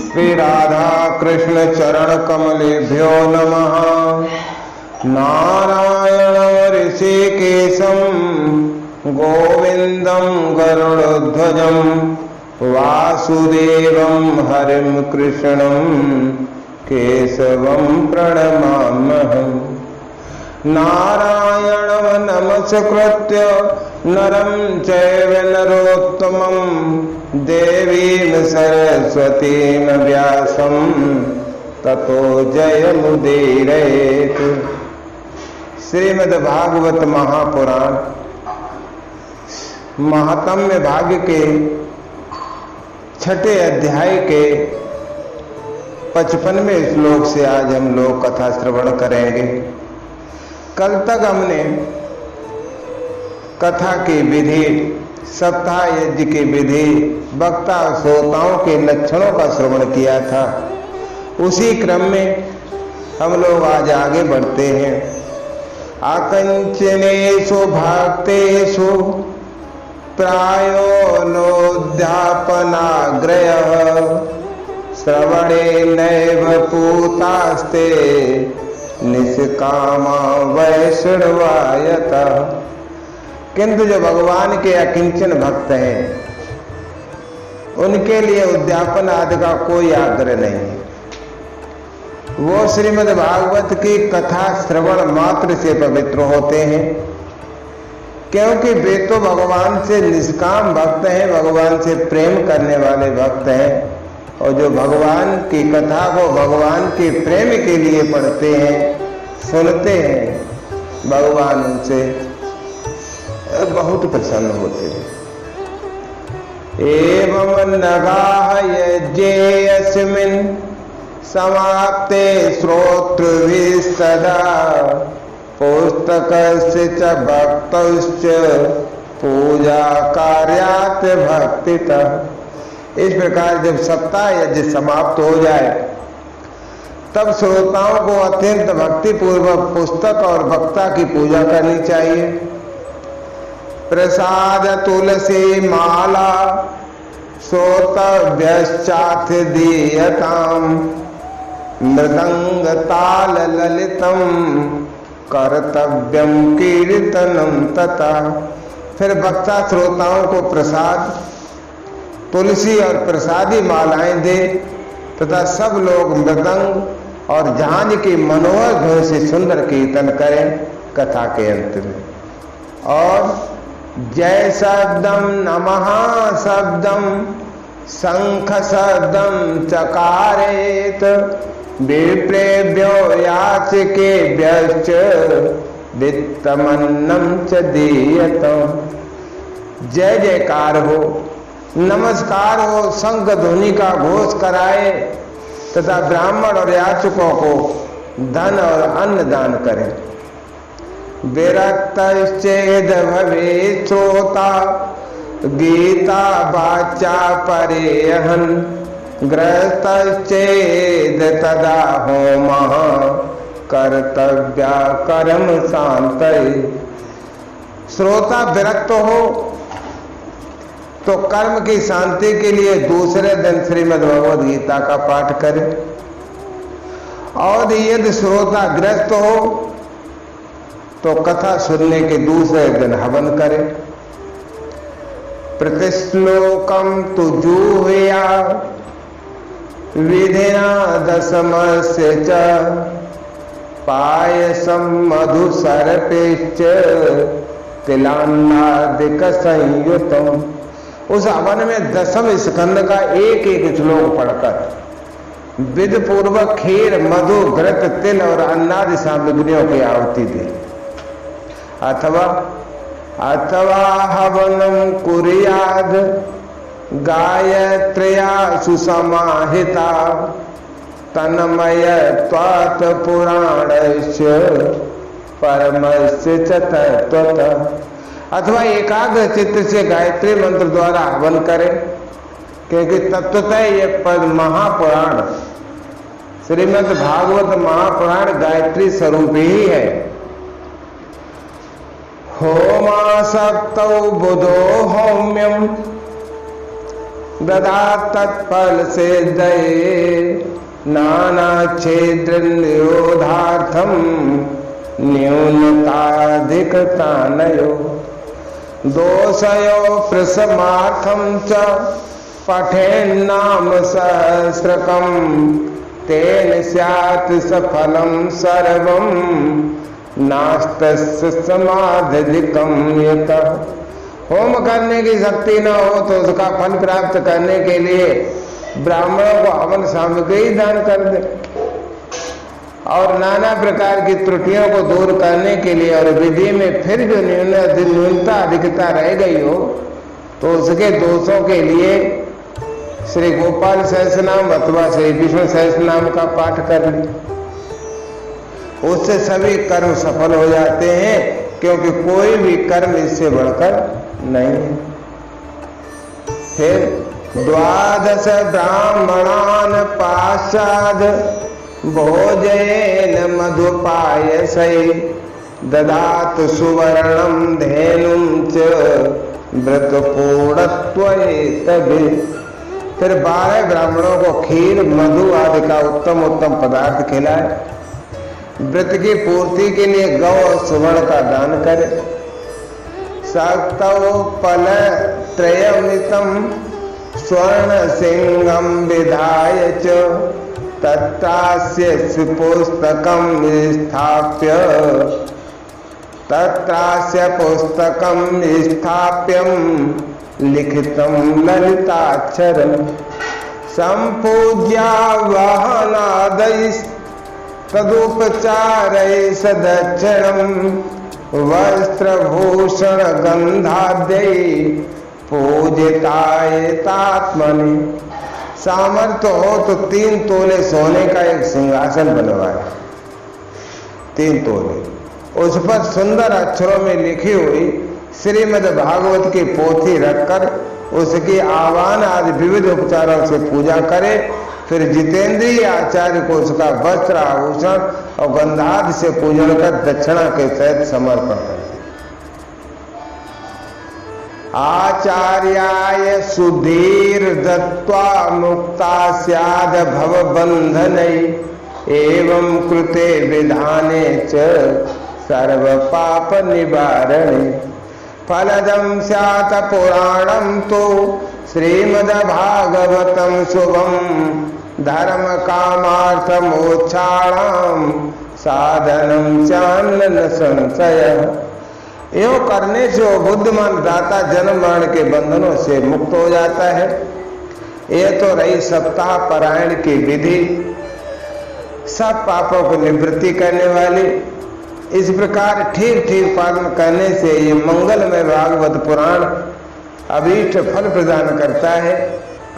श्री राधा कृष्ण चरण कमलेभ्यो नमः। नारायणं ऋषिकेशं गोविन्दं गरुडध्वजं वासुदेवं हरिं कृष्णं केशवं प्रणमाम्यहम्। नारायणं नमस्कृत्य नरं चैव नरोत्तमं देवीं सरस्वतीं व्यासं ततो जयमुदीरयेत्। श्रीमद्भागवत महापुराण महात्म्य भाग के छठे अध्याय के 55वें श्लोक से आज हम लोग कथा श्रवण करेंगे। कल तक हमने कथा की विधि, सप्ताह यज्ञ की विधि, वक्ता और श्रोताओं के लक्षणों का श्रवण किया था। उसी क्रम में हम लोग आज आगे बढ़ते हैं। आकंचनेषु भक्तेषु प्रायो नोद्यापनाग्रयः श्रवणे नैव पूतास्ते निष्कामा वैष्णवायतः। किंतु जो भगवान के अकिंचन भक्त हैं उनके लिए उद्यापन आदि का कोई आग्रह नहीं है। वो श्रीमद् भागवत की कथा श्रवण मात्र से पवित्र होते हैं, क्योंकि वे तो भगवान से निष्काम भक्त हैं, भगवान से प्रेम करने वाले भक्त हैं। और जो भगवान की कथा को भगवान के प्रेम के लिए पढ़ते हैं, सुनते हैं, भगवान उनसे बहुत प्रसन्न होते हैं। एवं नगाह यज्ञेऽस्मिन् समाप्ते श्रोतृभिस्तदा पुस्तकस्य च भक्तश्च पूजा कार्यात् भक्तितः। इस प्रकार जब सप्ताह यज्ञ समाप्त हो जाए तब श्रोताओं को अत्यंत भक्ति पूर्वक पुस्तक और वक्ता की पूजा करनी चाहिए। प्रसाद तुलसी माला श्रोतव्यश्चाथ दीयताम् मृदंग ताल ललितम कर्तव्यम कीर्तनम तथा। फिर वक्ता श्रोताओं को प्रसाद, तुलसी और प्रसादी मालाएं दे तथा सब लोग मृदंग और झांझ की मनोहर ध्वनि से सुंदर कीर्तन करें कथा के अंत में। और जय शब्दम नमः शब्दम शंख शब्दम चकारेत विप्रेभ्यो याचकेभ्यश्च वित्तमन्नं च दीयताम्। जय जयकार हो, नमस्कार हो, शंख ध्वनि का घोष कराए तथा ब्राह्मण और याचकों को धन और अन्न दान करें। विरक्तश्चेद भवेत् श्रोता गीता वाचा परेहन् ग्रस्तश्चेद तदा होमः कर्तव्या कर्म शान्तये। श्रोता विरक्त हो तो कर्म की शांति के लिए दूसरे दिन श्रीमद् भगवद गीता का पाठ करें, और यदि श्रोता ग्रस्त हो तो कथा सुनने के दूसरे दिन हवन करें। प्रतिश्लोकम तु जुहुया विधिना दशमस्य च पायसम मधुसर्पेश्च तिलान्नादिक संयुतम। उस हवन में दशम स्कंद का एक एक श्लोक पढ़कर विधि पूर्वक खीर, मधु, घृत, तिल और अन्नादि सामग्रियों की आहुति दी। अथवा हवनम कुर्याद गायत्र्या सुसमाहिता तन्मयत्वात् पुराणस्य परमस्य च तत्त्वतः। अथवा एकाग्र चित्त से गायत्री मंत्र द्वारा हवन करें, क्योंकि तत्वतः ये पद महापुराण श्रीमद् भागवत महापुराण गायत्री स्वरूप ही है। होमासक्तौ बुधो हौम्यम ददा तत्फल से दये नाना क्षेत्र निरोधार्थम न्यूनताधिकता नयो दोषयो प्रसमार्थम च पठेन्नाम सहस्रकम तेन स्यात् सफलम सर्वम नास्तस्य समाधिकम यतः। होम करने की शक्ति न हो तो उसका फल प्राप्त करने के लिए ब्राह्मणों को हवन सामग्री दान कर दे, और नाना प्रकार की त्रुटियों को दूर करने के लिए और विधि में फिर जो न्यूनता अधिकता रह गई हो तो उसके दोषों के लिए श्री गोपाल सहस्रनाम अथवा श्री विष्णु सहस्रनाम का पाठ कर ले, उससे सभी कर्म सफल हो जाते हैं, क्योंकि कोई भी कर्म इससे बढ़कर नहीं है। फिर द्वादश ब्राह्मणान पाश्चाद भोजयेन मधुपायसै ददात सुवर्णम धेनुं च व्रतपूर्णत्वैतभि। फिर 12 ब्राह्मणों को खीर मधु आदि का उत्तम उत्तम पदार्थ खिलाए, व्रत की पूर्ति के लिए गौ और सुवर्ण का दान करे। सक्तौ फल त्रयमितं स्वर्ण सिंहम विधाय च तत्रास्य पुस्तकं स्थाप्य स्थाप्यं लिखितं ललिताक्षरं संपूज्या वाहनादैस्तदुपचारै सदक्षिणं वस्त्रभूषण गंधाद्यै पूजिताय तात्मनि। सामर्थ्य हो तो 3 तोले सोने का एक सिंहासन बनवाए, 3 तोले, उस पर सुंदर अक्षरों में लिखी हुई श्रीमद् भागवत की पोथी रखकर उसकी आवाहन आदि विविध उपचारों से पूजा करे। फिर जितेंद्रीय आचार्य को उसका वस्त्र आभूषण और गंधादि से पूजन कर दक्षिणा के सहित समर्पण करे। आचार्याय सुधीर दत्वा मुक्ता स्याद भव बंधनै एवं कृते विधाने च सर्व पाप निवारणे फलदं स्यात् पुराणं तो श्रीमद्भागवतं शुभं धर्म कामार्थ मोक्षाणां साधनं चान्न न संशयः। यो करने से वो बुद्धिमान दाता जन्म मरण के बंधनों से मुक्त हो जाता है। ये तो रही सप्ताह पारायण की विधि, सब पापों को निवृत्ति करने वाली। इस प्रकार ठीक ठीक पालन करने से ये मंगलमय भागवत पुराण अभीष्ट फल प्रदान करता है।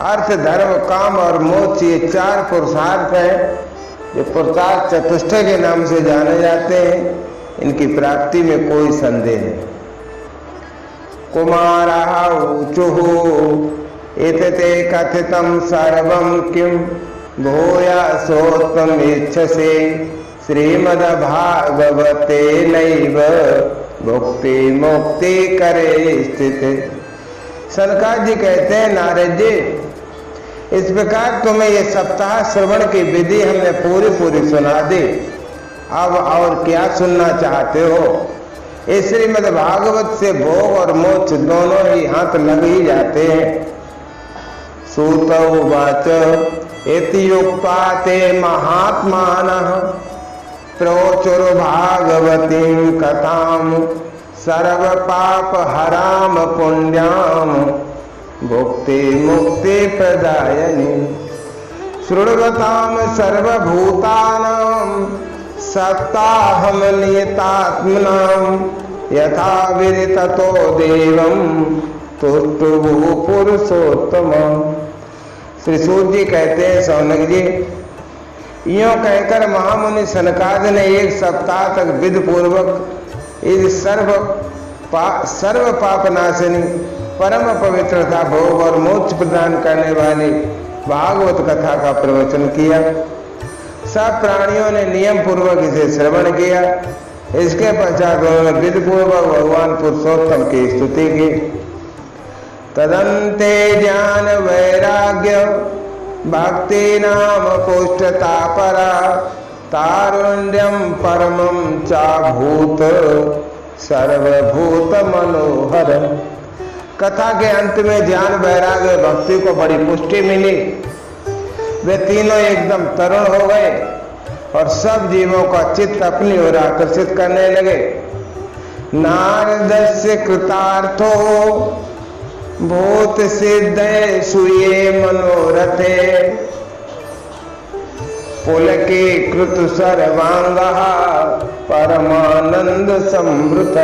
अर्थ धर्म काम और मोक्ष ये 4 पुरुषार्थ हैं, जो पुरुषार्थ चतुष्टय के नाम से जाने जाते हैं। इनकी प्राप्ति में कोई संदेह नहीं। कुमारः ऊचुः एतते कथितं सर्वं किं भूयासोत्तमेच्छसे श्रीमद्भागवते नैव भुक्ति मुक्ति करे स्थित। सनकादिक जी कहते हैं, नारद जी, इस प्रकार तुम्हें ये सप्ताह श्रवण की विधि हमने पूरी सुना दी, अब और क्या सुनना चाहते हो? इस श्रीमद् भागवत से भोग और मोक्ष दोनों ही हाथ लग ही जाते हैं। सूत उवाच इति युक्त्वा ते महात्मानः प्रोचुर भागवतीं कथां सर्व पाप हराम पुण्यां भुक्ति मुक्ति प्रदायिनी शृण्वतां सर्वभूतानां सत्ताहं नियतात्मनां यथा विदिततो देवं तुष्टुभु पुरुषोत्तमम्। श्री सूत जी कहते हैं, सौनक जी, यूं कहकर महामुनि सनकादि ने 1 सप्ताह तक विधि पूर्वक इस सर्व पाप नाशिनी परम पवित्रता भोग और मोक्ष प्रदान करने वाली भागवत कथा का प्रवचन किया। सब प्राणियों ने नियम पूर्वक इसे श्रवण किया। इसके पश्चात उन्होंने विधि पूर्वक भगवान पुरुषोत्तम की स्तुति की। तदंते ज्ञान वैराग्य भक्ति नाम पुष्टता परा तारुण्यम परमं चाभूत सर्वभूत मनोहर। कथा के अंत में ज्ञान वैराग्य भक्ति को बड़ी पुष्टि मिली। वे तीनों एकदम तरुण हो गए और सब जीवों का चित्त अपनी ओर आकर्षित करने लगे। नारदस्य कृतार्थो भूत सिद्धे सुये मनोरथे पुलकीकृत सर्वांगः परमानंद समृत।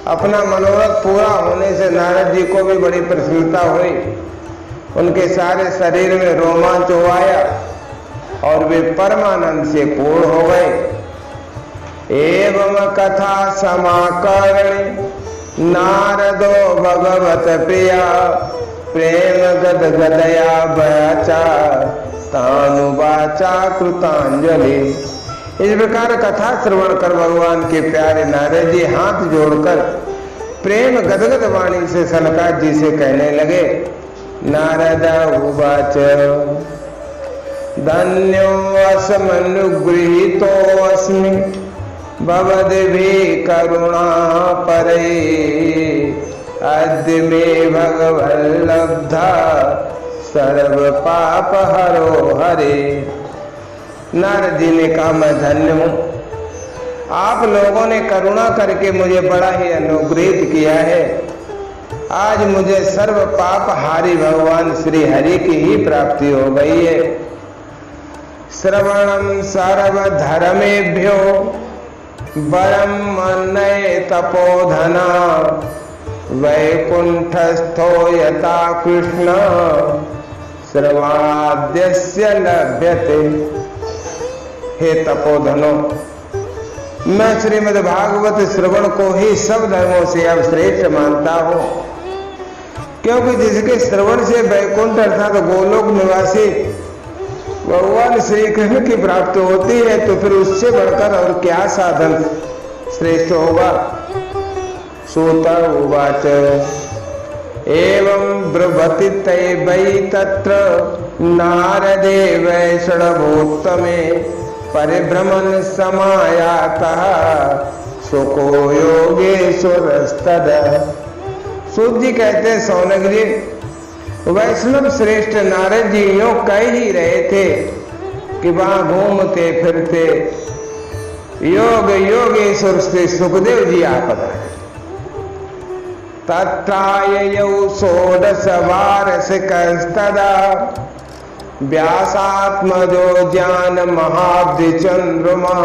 अपना मनोरथ पूरा होने से नारद जी को भी बड़ी प्रसन्नता हुई। उनके सारे शरीर में रोमांच हो आया और वे परमानंद से पूर्ण हो गए। एवं कथा समाकरण नारदो भगवत प्रिया प्रेम गद गदया बचा तानुवाचा कृतांजलि। इस प्रकार कथा श्रवण कर भगवान के प्यारे नारद जी हाथ जोड़कर प्रेम गदगद वाणी से सनकादिक जी से कहने लगे। नारद उवाच धन्यो असमनुगृहीतो अस्मि भवद्भिः करुणा परे अद्य मे भगवल्लब्धा सर्व पाप हरो हरे। नारद जी ने कहा मैं धन्य हूँ, आप लोगों ने करुणा करके मुझे बड़ा ही अनुग्रहित किया है। आज मुझे सर्व पाप हारी भगवान श्री हरि की ही प्राप्ति हो गई है। श्रवणम सर्वधर्मेभ्यो वरम मन्ये तपोधना वैकुंठस्थो यथा कृष्ण श्रवाद्यस्य लभ्यते। हे तपोधनो, मैं श्रीमद् भागवत श्रवण को ही सब धर्मों से अब श्रेष्ठ मानता हूँ, क्योंकि जिसके श्रवण से वैकुंठ अर्थात गोलोक निवासी भगवान श्री कृष्ण की प्राप्ति होती है, तो फिर उससे बढ़कर और क्या साधन श्रेष्ठ होगा। सूत उवाच एवं ब्रुवति तै वै तत्र नारदे वैष्णवोत्तमे परिभ्रमण समायातः सुको योगेश्वरस्तदा। सूत जी कहते हैं सौनक जी, वैष्णव श्रेष्ठ नारद जी यूं कह ही रहे थे कि वहां घूमते फिरते योग योगेश्वर से सुखदेव जी आ पधारे। तत्राययौ षोडश वार्षिकस्तदा व्यासात्मजो ज्ञान महाब्धि चंद्रमा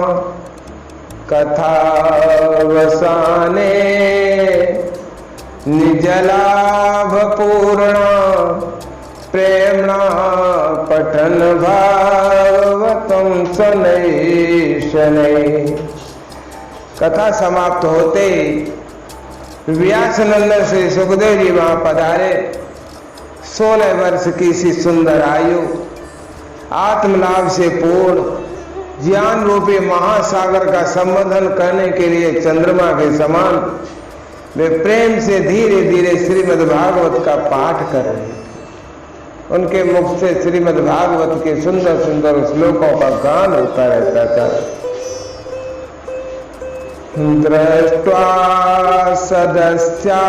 कथावसाने निजलाभ पूर्ण प्रेमणा पठन भागवतम शनै शनै। कथा समाप्त होते व्यासनंदन श्री सुखदेव जी वहां पधारे। 16 वर्ष की सी सुंदर आयु, आत्मलाभ से पूर्ण, ज्ञान रूपी महासागर का संबोधन करने के लिए चंद्रमा के समान वे प्रेम से धीरे धीरे श्रीमद् भागवत का पाठ कर रहे हैं। उनके मुख से श्रीमद् भागवत के सुंदर सुंदर श्लोकों का गान होता रहता था। दृष्ट्वा सदस्या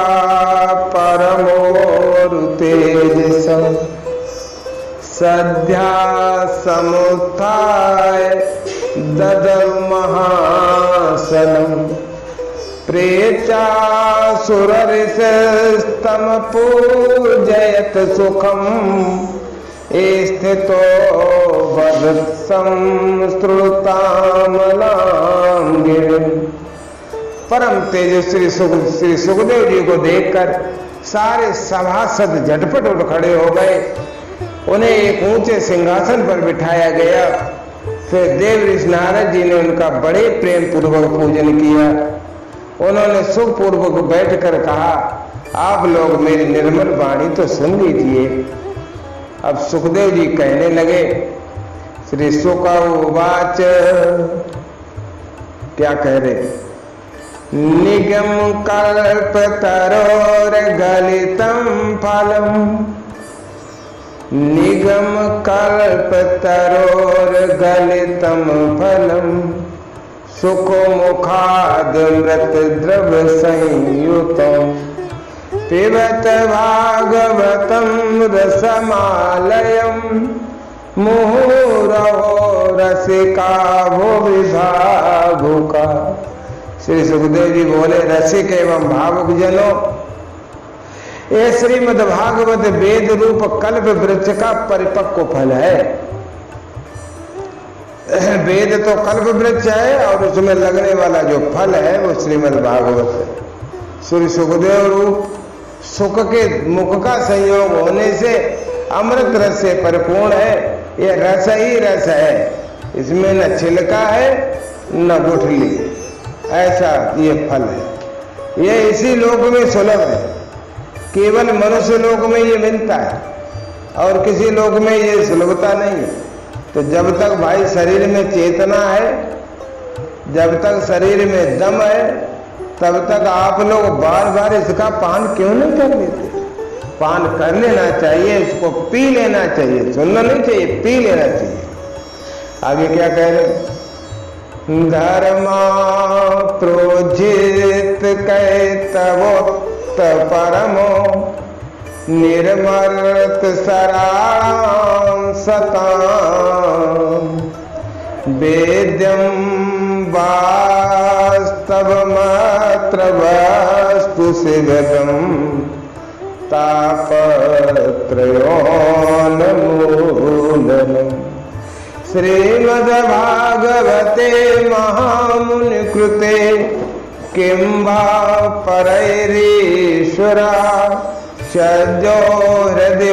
परमोरुतेजसं सद्या समुत्थाय ददौ महासनं प्रेचासुरऋषिस्तम पूजयत सुखम् स्थितो वदत्सं श्रुतामलां गिरिं। परम तेजस्वी श्री सुखदेव जी को देखकर सारे सभासद झटपट उठ खड़े हो गए। उन्हें एक ऊंचे सिंहासन पर बिठाया गया। फिर देव ऋषि नारद जी ने उनका बड़े प्रेम पूर्वक पूजन किया। उन्होंने सुखपूर्वक बैठकर कहा, आप लोग मेरी निर्मल वाणी तो सुन लीजिए। अब सुखदेव जी कहने लगे। श्री शुक उवाच, क्या कह रहे? निगम कल्पतरोर्गलितं फलम् निगम कल्पतरोर्गलितं फलम् सुखमुखादमृत द्रव संयुतम् पिबत भागवतं रसमालयम् मुहुरहो रसिका भुवि भावुका। श्री सुखदेव जी बोले, रसिक एवं भावुक जनों, ये श्रीमद् भागवत वेद रूप कल्प वृक्ष का परिपक्व फल है। वेद तो कल्प वृक्ष है और उसमें लगने वाला जो फल है वो श्रीमद् भागवत है। श्री सुखदेव रूप सुख के मुख का संयोग होने से अमृत रस से परिपूर्ण है। ये रस ही रस है, इसमें न छिलका है न गुठली, ऐसा ये फल है। ये इसी लोक में सुलभ है, केवल मनुष्य लोक में ये मिलता है और किसी लोक में ये सुलभता नहीं है। तो जब तक भाई शरीर में चेतना है, जब तक शरीर में दम है, तब तक आप लोग बार बार इसका पान क्यों नहीं कर लेते? पान कर लेना चाहिए, इसको पी लेना चाहिए, सुनना नहीं चाहिए, पी लेना चाहिए। आगे क्या कह रहे? धर्मा प्रोजित कैतवोक्त परमो निर्मर्त सराणां सतां वेद्यं वास्तवमत्र वस्तु शिवदं तापत्रयोन्मूलनम्। श्रीमद्भागवते महामुनिकृते किं वा परैरीश्वरा सद्यो हृदय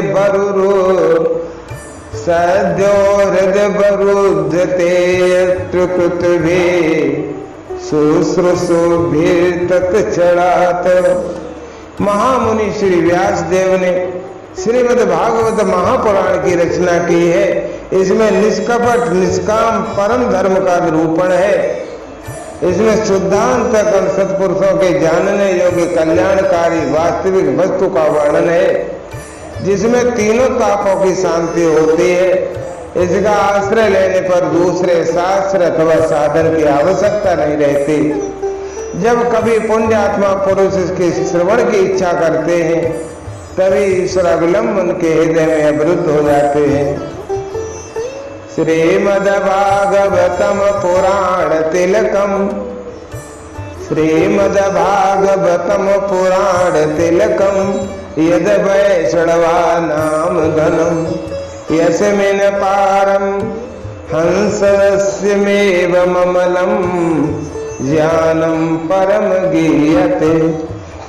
बरुद्धते त्रिकृतभिः शुश्रूषुभिर्तत्क्षणात्। महामुनि श्री व्यास देव ने श्रीमद् भागवत महापुराण की रचना की है। इसमें निष्कपट निष्काम परम धर्म का निरूपण है। इसमें शुद्धांत सत्पुरुषों के जानने योग्य कल्याणकारी वास्तविक वस्तु का वर्णन है, जिसमें तीनों तापों की शांति होती है। इसका आश्रय लेने पर दूसरे शास्त्र अथवा साधन की आवश्यकता नहीं रहती। जब कभी पुण्यात्मा पुरुष इसके श्रवण की इच्छा करते हैं, तभी ईश्वराविलंब उनके हृदय में अवरुद्ध हो जाते हैं। श्रीमद्भागवतम पुराण तिलकम श्रीमद्भागवतम पुराण तिलकम यद वैष्णवानां धनम यस्मिन् पारम हंसस्यमेव ममलम ज्ञानं परम गीयते।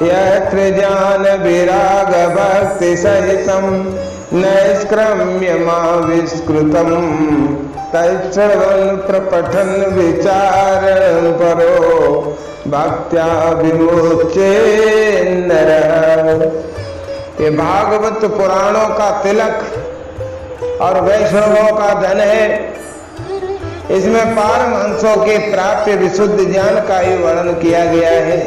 यत्र ज्ञान विराग भक्ति सहितं नैष्क्रम्यमाविष्कृतं तच्छ्रवन् प्रपठन् विचारन् परो भक्त्या विमुच्यते नरः। ये भागवत पुराणों का तिलक और वैष्णवों का धन है। इसमें पारमहंसों के प्राप्य विशुद्ध ज्ञान का ही वर्णन किया गया है,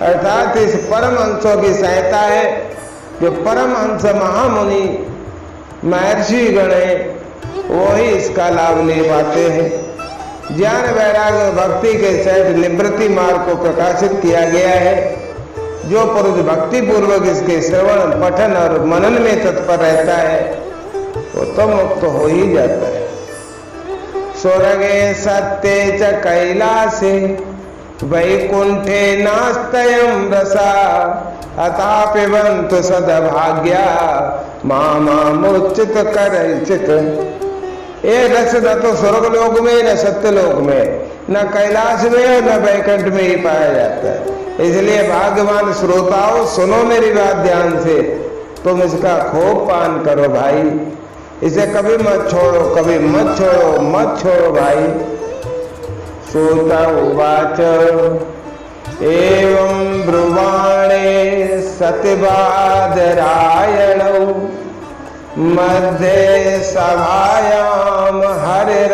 अर्थात इस परमहंसों की सहायता है। जो परमहंस महामुनि महर्षि गण हैं, वो ही इसका लाभ ले पाते हैं। ज्ञान वैराग्य भक्ति के सहित निवृत्ति मार्ग को प्रकाशित किया गया है। जो पुरुष भक्ति पूर्वक इसके श्रवण पठन और मनन में तत्पर रहता है, वो तो मुक्त हो ही जाता है। स्वर्गे सत्ये च कैलासे वैकुंठे नास्तयं रसा अतापिबन्तु सद्भाग्या मामुचित करैचित्। ये रस न तो स्वर्गलोक में, न सत्यलोक में, न कैलाश में, न वैकुंठ में ही पाया जाता है। इसलिए भाग्यवान श्रोताओं, सुनो मेरी बात ध्यान से, तुम इसका खूब पान करो भाई। इसे कभी मत छोड़ो, कभी मत छोड़ो, मत छोड़ो भाई। सूत उवाच एवं ब्रुवाणे सतिबादरायणौ मध्ये सभायां हरिराविरासीत्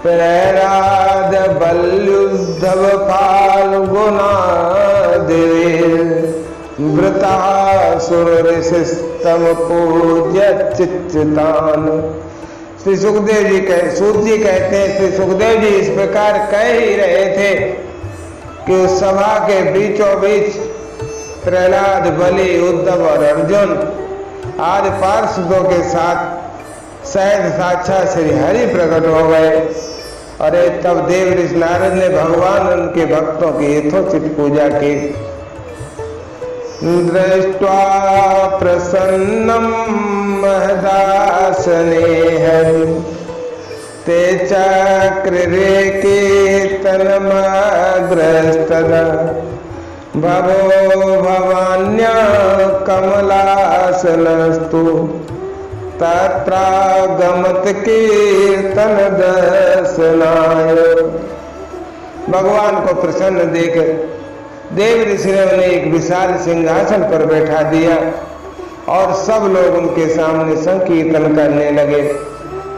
प्रराद सुर ऋषिस्तम पूज्य चित्तान। श्री सुखदेव जी सूत जी कहते हैं, श्री सुखदेव जी इस प्रकार कह ही रहे थे कि उस सभा के बीचों बीच प्रहलाद, बलि, उद्धव और अर्जुन आदि पार्षदों के साथ शायद साक्षात श्री हरि प्रकट हो गए। और तब देव ऋषि नारद ने भगवान उनके भक्तों की यथोचित पूजा की। दृष्ट्वा प्रसन्नम महदासनेहं ते चक्रे कीर्तनमग्रस्तदा भवो भवान्या कमलासनस्तु तत्रागमत कीर्तन दर्शनाय। भगवान को प्रसन्न देख देव ऋषि ने उन्हें एक विशाल सिंहासन पर बैठा दिया और सब लोग उनके सामने संकीर्तन करने लगे।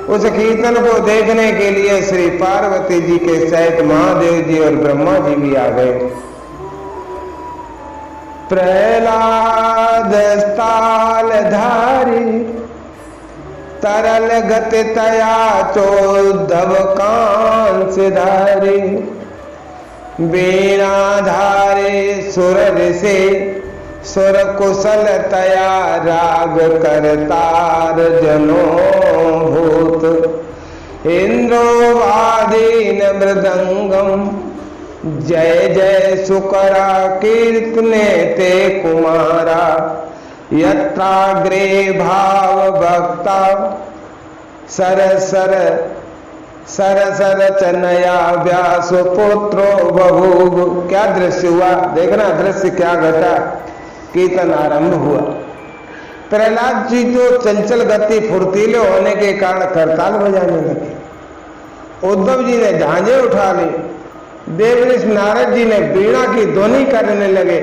उस कीर्तन को देखने के लिए श्री पार्वती जी के सहित महादेव जी और ब्रह्मा जी भी आ गए। प्रहलाद स्थालधारी तरल गति तया चोद्धव कांसधारी वीणाधारे सुर ऋषि सुर कुशल तया राग करतार जनो भूत इंद्रोवादीन मृदंगम जय जय सुकरा कीर्तने ते कुमारा यत्राग्रे भाव भक्ता सरसर सरसर चनया व्यास पुत्रो बभूव। क्या दृश्य हुआ, देखना दृश्य क्या घटा। कीर्तन आरंभ हुआ। प्रहलाद जी तो चंचल गति फुर्तीले होने के कारण करताल बजाने लगे। उद्धव जी ने झांझे उठा ली। देव ऋषि नारद जी ने वीणा की ध्वनि करने लगे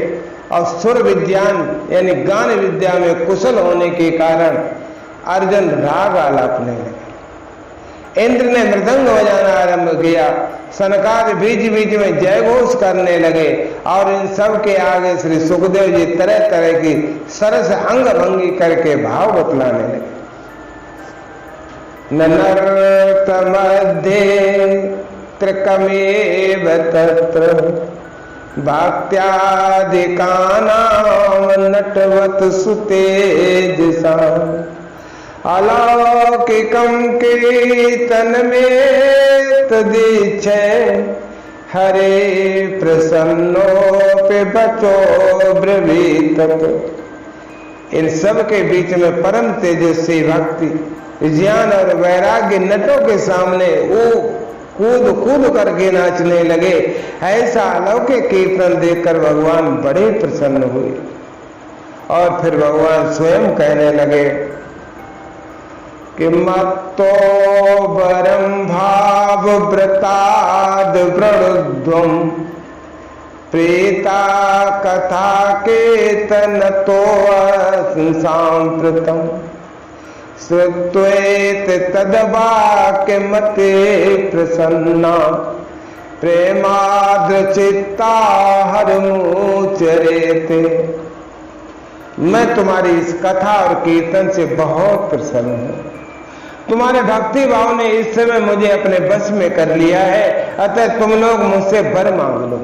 और सुर विज्ञान यानी गान विद्या में कुशल होने के कारण अर्जुन राग आलापने लगे। इंद्र ने मृदंग बजाना आरंभ किया। सनकादि बीच बीच में जय घोष करने लगे और इन सब के आगे श्री सुखदेव जी तरह तरह की सरस अंग भंगी करके भाव बतलाने लगे। नर्त मध्ये त्रिकमेव तत्र भक्त्यादिकानां नटवत सुतेजसा अलौकिकं कीर्तन में तदीच्छे हरे प्रसन्नोपि बचो ब्रवीत। इन सब के बीच में परम तेजस्वी भक्ति, ज्ञान और वैराग्य नटों के सामने वो कूद कूद करके नाचने लगे। ऐसा अलौकिक कीर्तन देखकर भगवान बड़े प्रसन्न हुए और फिर भगवान स्वयं कहने लगे कि मत्तो वरम भाव व्रताद व्रणुध्वम प्रीता कथा केतन तो सांप्रतम श्रुत्वेत तद्वाक्य मते प्रसन्ना प्रेमाद्र चित्ता हरमुचरेते। मैं तुम्हारी इस कथा और कीर्तन से बहुत प्रसन्न हूँ। तुम्हारे भक्ति भाव ने इस समय मुझे अपने बस में कर लिया है, अतः तुम लोग मुझसे वर मांग लो।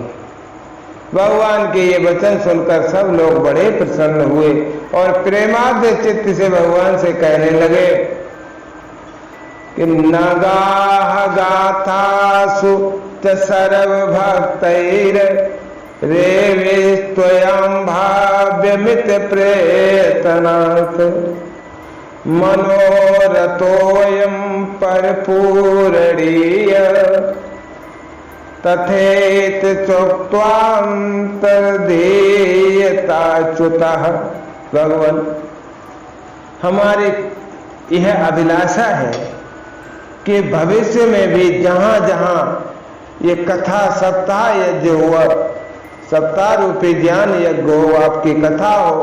भगवान के ये वचन सुनकर सब लोग बड़े प्रसन्न हुए और प्रेमाद्र चित्त से भगवान से कहने लगे कि नगाह गाथासु सर्व भक्तैर रेवेस्त्वयं भाव्यमित प्रेतनात् मनोरथोऽयं परपूरणीय तथेत चोक्त्वान्तर्धीयताच्युतः। भगवान, हमारी यह अभिलाषा है कि भविष्य में भी जहां जहां ये कथा सप्ताह यज्ञ हुआ, सप्ताह रूपी ज्ञान यज्ञ हो, आपकी कथा हो,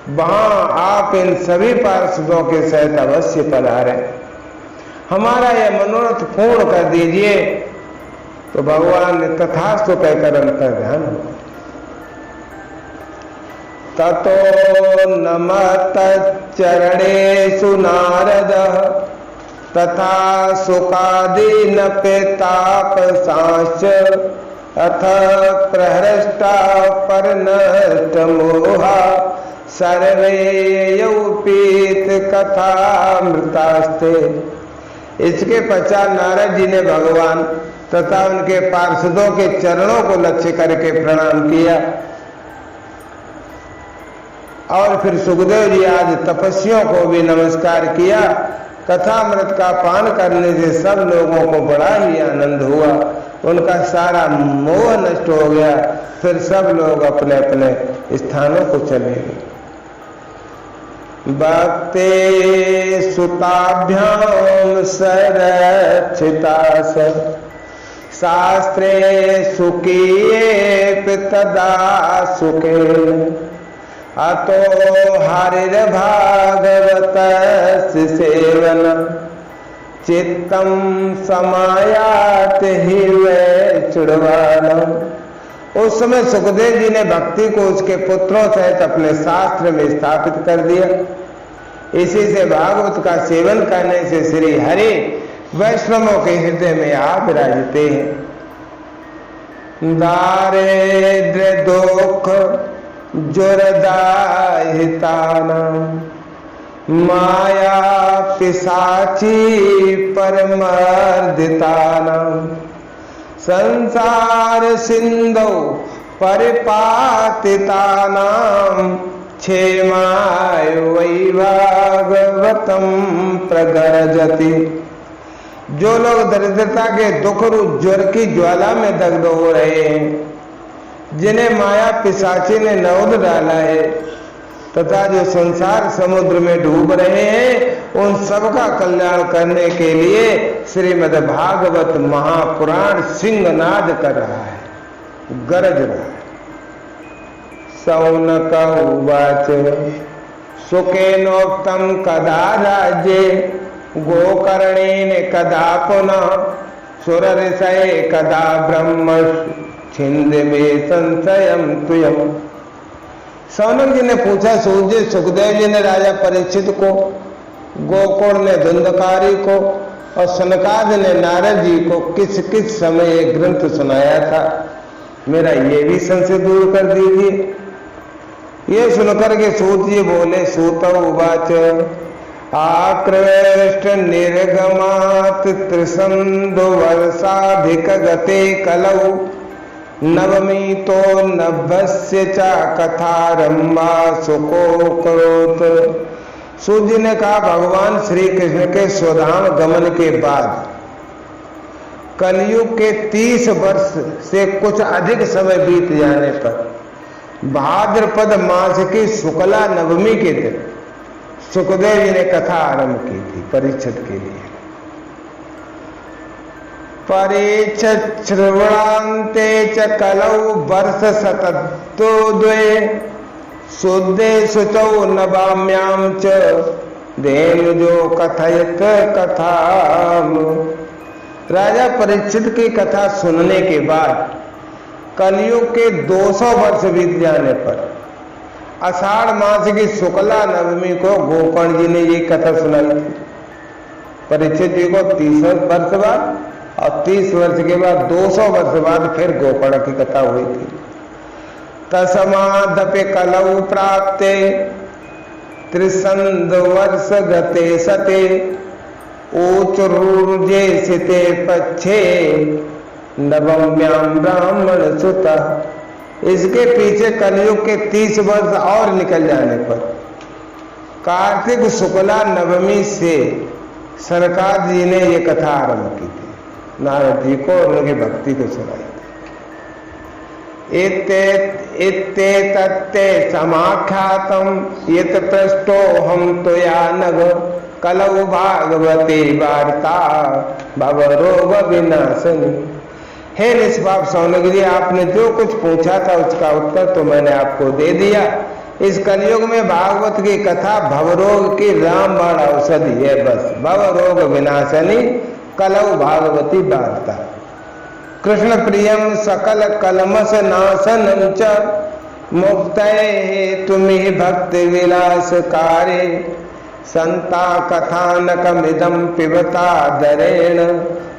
वहां आप इन सभी पार्षदों के सहित अवश्य पधारें। हमारा यह मनोरथ पूर्ण कर दीजिए। तो भगवान ने तथास्तु कहकर अंतर ध्यान हुआ। ततो नमतच्चरणेषु नारदः तथा सुखादीनपि तापसांश्च अथ प्रहृष्टा परनष्टमोहा सर्वे यौपीत कथामृतास्ते। इसके पश्चात नारद जी ने भगवान तथा उनके पार्षदों के चरणों को लक्ष्य करके प्रणाम किया और फिर सुखदेव जी आज तपस्वियों को भी नमस्कार किया। कथामृत का पान करने से सब लोगों को बड़ा ही आनंद हुआ, उनका सारा मोह नष्ट हो गया। फिर सब लोग अपने अपने स्थानों को चले गए। भक्ते सुताभ्याम सरक्षितास शास्त्रे सुखीये तदा सुखेन अतो हरिर्भागवतस्य सेवन चित्तं समायाति हि वै चुड़वानम्। उस समय सुखदेव जी ने भक्ति को उसके पुत्रों सहित अपने शास्त्र में स्थापित कर दिया। इसी से भागवत का सेवन करने से श्री हरि वैष्णवों के हृदय में आ विराजते हैं। दारिद्र्य दुख जुरदाहितानां माया पिशाची परमर्दितानां संसार सिंधौ परिपातितानां क्षेमाय वै भागवतं प्रगरजति। जो लोग दरिद्रता के दुख रूप ज्वर की ज्वाला में दग्ध हो रहे हैं, जिन्हें माया पिशाची ने नौद डाला है तथा जो संसार समुद्र में डूब रहे हैं, उन सबका कल्याण करने के लिए श्रीमद् भागवत महापुराण सिंहनाद कर रहा है, गरज रहा है। सौनक उवाच सुखेनोक्तं कदा राज्ये गोकर्णेन कदा पुनः सुरऋषये कदा ब्रह्म छिंदमे संशयं तुयम्। सौनक जी ने पूछा, सूर्य सुखदेव जी ने राजा परीक्षित को, गोकुल ने धुंधकारी को और सनकाद ने नारद जी को किस किस समय एक ग्रंथ सुनाया था, मेरा ये भी संशय दूर कर दीजिए। ये सुनकर के सूत जी बोले, सूत उवाच आकृष्ट निर्गमात त्रिसंधु वर्षाधिक गते कलौ नवमी तो नभस्य चा कथारंभा सुको करोत। सूर्य ने कहा, भगवान श्री कृष्ण के स्वधाम गमन के बाद कलयुग के 30 वर्ष से कुछ अधिक समय बीत जाने पर भाद्रपद मास की शुक्ला नवमी के दिन सुखदेव जी ने कथा आरंभ की थी परीक्षित के लिए। परीक्षित श्रवणान्ते च कलौ वर्ष शततो द्वे शुद्धे शुचौ नवाम्यां च धेनुजो कथयत कथाम। राजा परीक्षित की कथा सुनने के बाद कलयुग के 200 वर्ष बीत जाने पर आषाढ़ मास की शुक्ला नवमी को गोकर्ण जी ने ये कथा सुनाई थी परीक्षित जी को 30 वर्ष बाद, और 30 वर्ष के बाद 200 वर्ष बाद फिर गोकर्ण की कथा हुई थी। तस्मादपि कलौ प्राप्ते त्रिसंध वर्ष गते सते ऊचरूर्जे सिते पच्छे नवम्यां ब्राह्मण सुता। इसके पीछे कलयुग के 30 वर्ष और निकल जाने पर कार्तिक शुक्ला नवमी से सनकाद जी ने ये कथा आरंभ की थी, नारद जी को और उनकी भक्ति को सुनाई थी। इत्ते तत्ते समाख्यातम यत पृष्ठो हम तो या नग कलौ भागवती वार्ता भवरोग विनाशनी। हे निष्पाप सौनक जी, आपने जो कुछ पूछा था उसका उत्तर तो मैंने आपको दे दिया। इस कलयुग में भागवत की कथा भवरोग की रामबाण औषधि है, बस भवरोग विनाशनी कलौ भागवती वार्ता। कृष्ण प्रियम सकल कलमस नाशनम च मुक्तये तुम्हि भक्ति विलास कार्य संता कथानकमिदं पिबता दरेण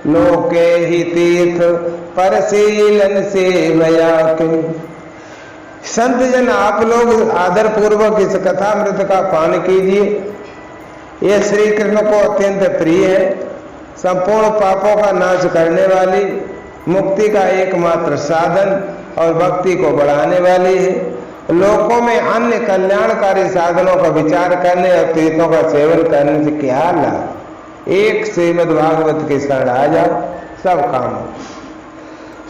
लोके हि तीर्थ परशीलन सेवया किम। संत जन आप लोग आदर पूर्वक इस कथामृत का पान कीजिए। यह श्री कृष्ण को अत्यंत प्रिय है, संपूर्ण पापों का नाश करने वाली, मुक्ति का एकमात्र साधन और भक्ति को बढ़ाने वाली है। लोकों में अन्य कल्याणकारी साधनों का विचार करने और तीर्थों का सेवन करने से क्या लाभ। एक श्रीमद् भागवत के शरण आ जाओ, सब काम।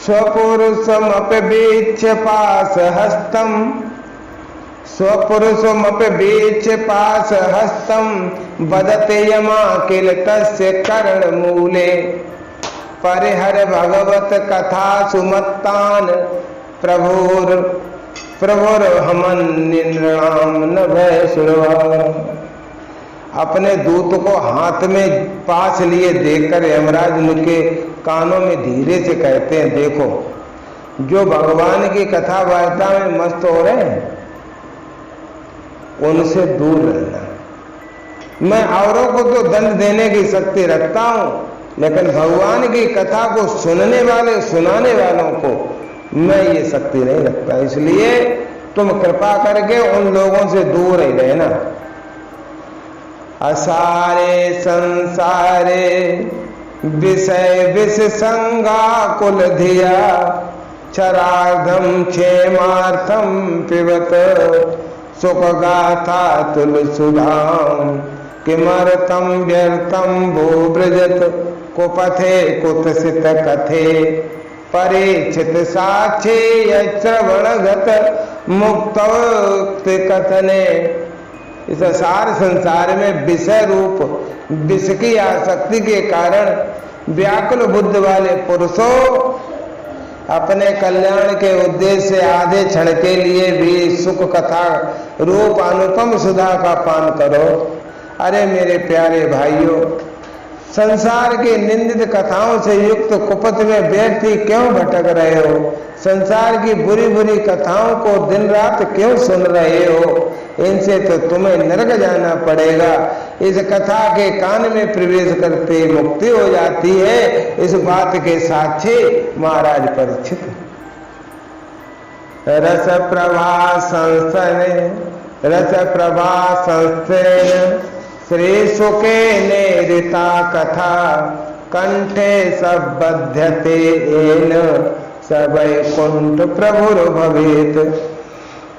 स्वपुरुषमपीच्य पास हस्तम, स्वपुरुषमपीच्य पास हस्तम वदते यमा किल तस्य कर्ण मूले परिहर भगवत कथा सुमत्तान प्रभुर हमन नृणाम न भय सुरवार। अपने दूत को हाथ में पास लिए देखकर यमराज उनके कानों में धीरे से कहते हैं, देखो जो भगवान की कथा वार्ता में मस्त हो रहे हैं उनसे दूर रहना। मैं औरों को तो दंड देने की शक्ति रखता हूं, लेकिन भगवान की कथा को सुनने वाले सुनाने वालों को मैं ये शक्ति नहीं रखता। इसलिए तुम कृपा करके उन लोगों से दूर ही रहना। असारे संसारे विषय विष संगा कुल धिया चरार्धम क्षेमार्थम पिबत सुख गाथा तुलसुधाम किमर्थम व्यर्थम भू ब्रजत कुपथे कुतसित कथे परीक्षित साक्षी श्रवणगत मुक्त कथने। इस सार संसार में विषय रूप विष की आसक्ति के कारण व्याकुल बुद्ध वाले पुरुषों अपने कल्याण के उद्देश्य से आधे क्षण के लिए भी सुख कथा रूप अनुपम सुधा का पान करो। अरे मेरे प्यारे भाइयों, संसार की निंदित कथाओं से युक्त कुपथ में व्यक्ति क्यों भटक रहे हो? संसार की बुरी बुरी कथाओं को दिन रात क्यों सुन रहे हो? इनसे तो तुम्हें नरक जाना पड़ेगा। इस कथा के कान में प्रवेश करते मुक्ति हो जाती है। इस बात के साक्षी महाराज परीक्षित। रस प्रभा संस्थेन श्री सुके नेरिता कथा कंठे सबध्यते एन सबैकुंठ प्रभुर भवेत।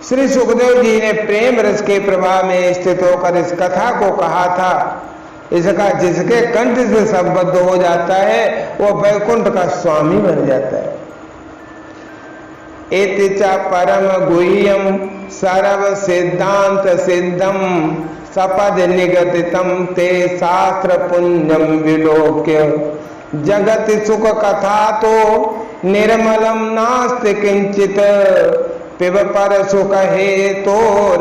श्री सुखदेव जी ने प्रेम रस के प्रभाव में स्थित होकर इस कथा को कहा था। इसका जिसके कंठ से संबद्ध हो जाता है वो वैकुंठ का स्वामी बन जाता है। इति च परम गुह्यम सर्व सिद्धांत सिद्धम सपद निगदितम ते शास्त्र पुण्यम विलोक्य जगत सुख कथा तो निर्मलम नास्ति किंचित पिब पर सुख हे तोर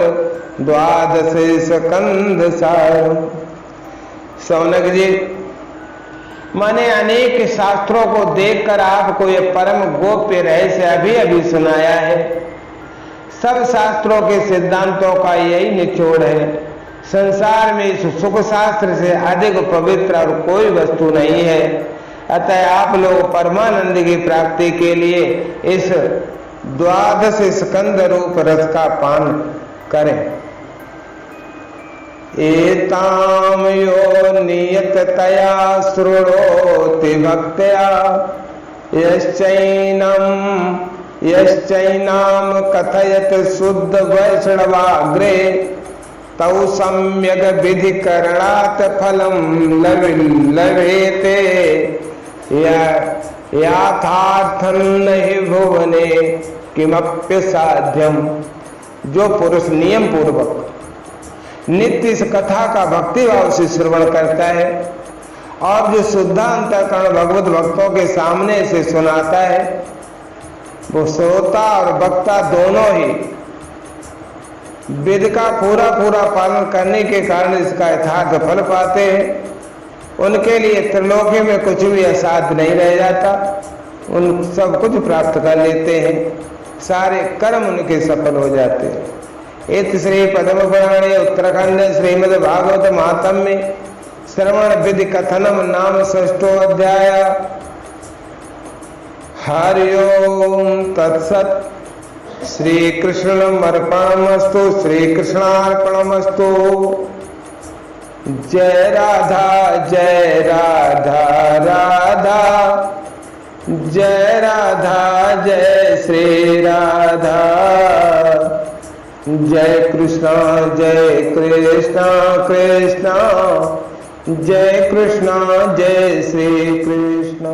द्वादश स्कंध सार। सौनक जी, मैंने अनेक शास्त्रों को देखकर आपको ये परम गोप्य रहस्य अभी अभी सुनाया है। सब शास्त्रों के सिद्धांतों का यही निचोड़ है। संसार में इस सुख शास्त्र से अधिक पवित्र और कोई वस्तु नहीं है। अतः आप लोग परमानंद की प्राप्ति के लिए इस द्वादश स्कंद रूप रस का पान करें। एताम यो नियततया शृणोति भक्त्या यश्चैनाम कथयत शुद्ध वैष्णवाग्रे तौ सम्यक विधि करणात् फलम लभेते याथार्थं नहि भुवने किमप्य साध्यम। जो पुरुष नियम पूर्वक नित्य इस कथा का भक्ति भाव से श्रवण करता है और जो शुद्धांतकरण भगवत भक्तों के सामने से सुनाता है, वो श्रोता और वक्ता दोनों ही वेद का पूरा पूरा पालन करने के कारण इसका यथार्थ फल पाते हैं। उनके लिए त्रिलोकी में कुछ भी असाध्य नहीं रह जाता, उन सब कुछ प्राप्त कर लेते हैं। सारे कर्म उनके सफल हो जाते हैं। इत श्री पद्म पुराणे उत्तराखंड श्रीमद् भागवत महात्म्य श्रवण विधि कथनम नाम षष्ठो अध्याय। हरि ओम तत्सत। श्री कृष्णमर्पणमस्तु। श्री कृष्णार्पणमस्तु। जय राधा राधा, जय राधा जय श्री राधा। जय कृष्ण कृष्ण जय कृष्ण जय श्री कृष्ण।